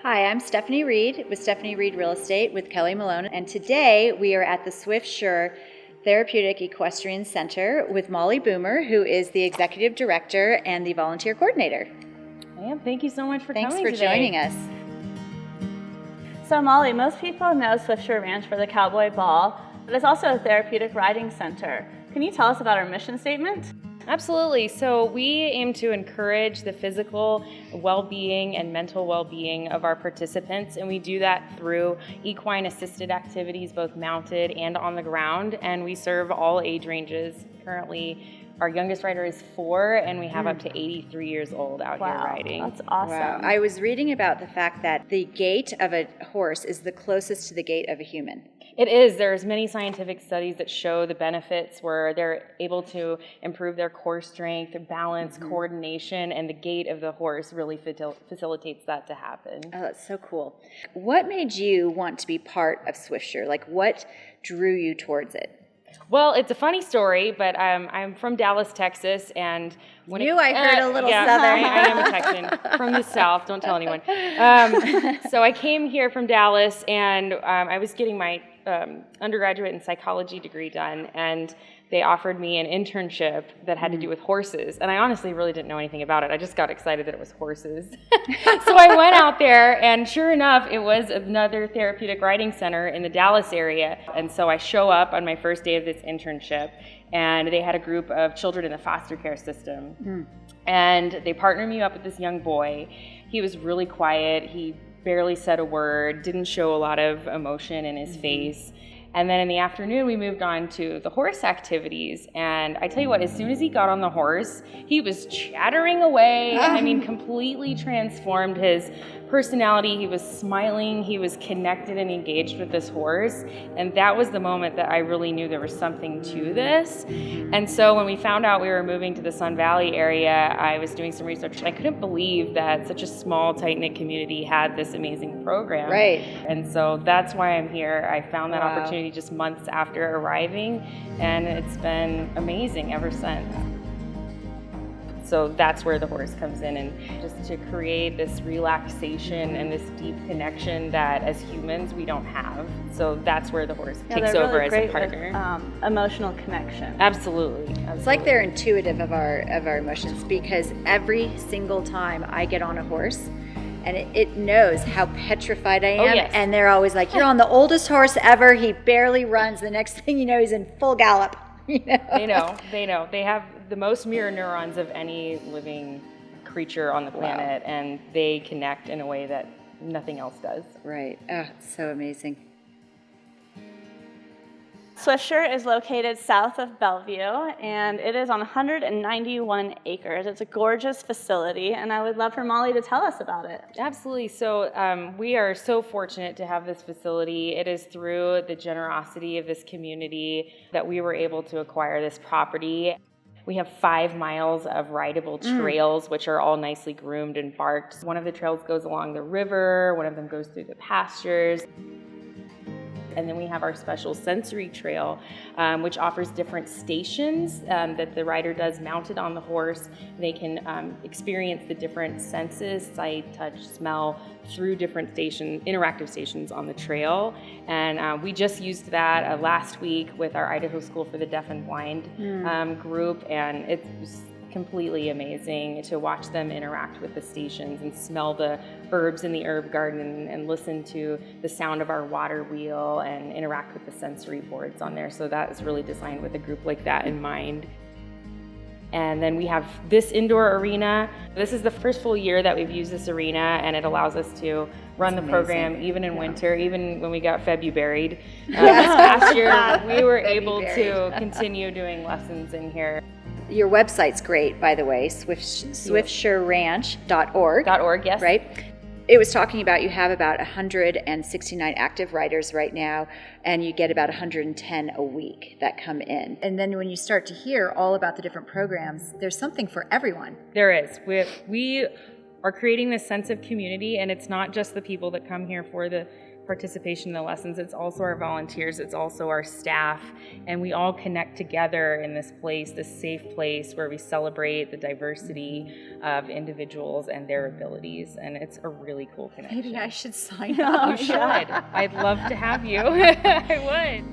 Hi, I'm Stephanie Reed with Stephanie Reed Real Estate with Kelly Malone, and today we are at the Swiftsure Therapeutic Equestrian Center with Molly Boomer, who is the Executive Director and the Volunteer Coordinator. Ma'am, thank you so much for coming today. Thanks for joining us. So Molly, most people know Swiftsure Ranch for the Cowboy Ball, but it's also a therapeutic riding center. Can you tell us about our mission statement? Absolutely. So we aim to encourage the physical well-being and mental well-being of our participants, and we do that through equine-assisted activities, both mounted and on the ground, and we serve all age ranges. Currently, our youngest rider is 4, and we have up to 83 years old out here riding. That's awesome. Wow. I was reading about the fact that the gait of a horse is the closest to the gait of a human. It is. There's many scientific studies that show the benefits where they're able to improve their core strength, balance, coordination, and the gait of the horse really facilitates that to happen. Oh, that's so cool. What made you want to be part of Swiftsure? Like, what drew you towards it? Well, it's a funny story, but I'm from Dallas, Texas, and when I heard a little yeah, Southern. I am a Texan from the South. Don't tell anyone. So I came here from Dallas, and I was getting my undergraduate and psychology degree done, and they offered me an internship that had to do with horses, and I honestly really didn't know anything about it. I just got excited that it was horses. So I went out there, and sure enough, it was another therapeutic riding center in the Dallas area, and so I show up on my first day of this internship, and they had a group of children in the foster care system, and they partnered me up with this young boy. He was really quiet. He barely said a word, didn't show a lot of emotion in his face. And then in the afternoon, we moved on to the horse activities. And I tell you what, as soon as he got on the horse, he was chattering away. I mean, completely transformed his personality. He was smiling. He was connected and engaged with this horse. And that was the moment that I really knew there was something to this. And so when we found out we were moving to the Sun Valley area, I was doing some research. And I couldn't believe that such a small, tight-knit community had this amazing program. Right. And so that's why I'm here. I found that opportunity just months after arriving, and it's been amazing ever since. So that's where the horse comes in, and just to create this relaxation and this deep connection that as humans we don't have. So that's where the horse takes over really as a partner. With, emotional connection. Absolutely. It's like they're intuitive of our emotions, because every single time I get on a horse, and it knows how petrified I am. Oh, yes. And they're always like, you're on the oldest horse ever. He barely runs. The next thing you know, he's in full gallop. You know? They know. They have the most mirror neurons of any living creature on the planet, and they connect in a way that nothing else does. Right. Oh, it's so amazing. Swiftsure is located south of Bellevue, and it is on 191 acres. It's a gorgeous facility, and I would love for Molly to tell us about it. Absolutely. So we are so fortunate to have this facility. It is through the generosity of this community that we were able to acquire this property. We have 5 miles of rideable trails, which are all nicely groomed and barked. One of the trails goes along the river, one of them goes through the pastures. And then we have our special sensory trail, which offers different stations that the rider does mounted on the horse. They can experience the different senses, sight, touch, smell, through different interactive stations on the trail. And we just used that last week with our Idaho School for the Deaf and Blind group, and it was completely amazing to watch them interact with the stations and smell the herbs in the herb garden and listen to the sound of our water wheel and interact with the sensory boards on there. So that is really designed with a group like that in mind. And then we have this indoor arena. This is the first full year that we've used this arena, and it allows us to run the program even in winter, even when we got Februaried. This past year, we were able to continue doing lessons in here. Your website's great, by the way, SwiftssureRanch.org. .org, yes. Right? It was talking about you have about 169 active riders right now, and you get about 110 a week that come in. And then when you start to hear all about the different programs, there's something for everyone. There is. We are creating this sense of community, and it's not just the people that come here for the participation in the lessons. It's also our volunteers, it's also our staff, and we all connect together in this place, this safe place where we celebrate the diversity of individuals and their abilities, and it's a really cool connection. Maybe I should sign up. You should. I'd love to have you. I would.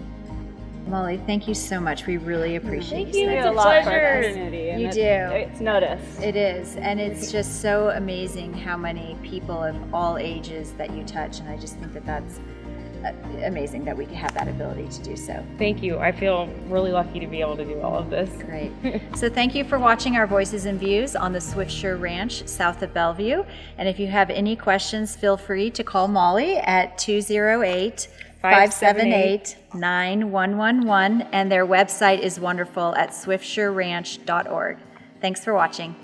Molly, thank you so much. We really appreciate You you. do a lot for pleasure. our community. And You it's, do. It's noticed. It is, and it's just so amazing how many people of all ages that you touch, and I just think that that's amazing that we have that ability to do so. Thank you. I feel really lucky to be able to do all of this. Great. So thank you for watching our Voices and Views on the Swiftsure Ranch south of Bellevue. And if you have any questions, feel free to call Molly at 208-578-9111, and their website is wonderful at swiftssureranch.org. Thanks for watching.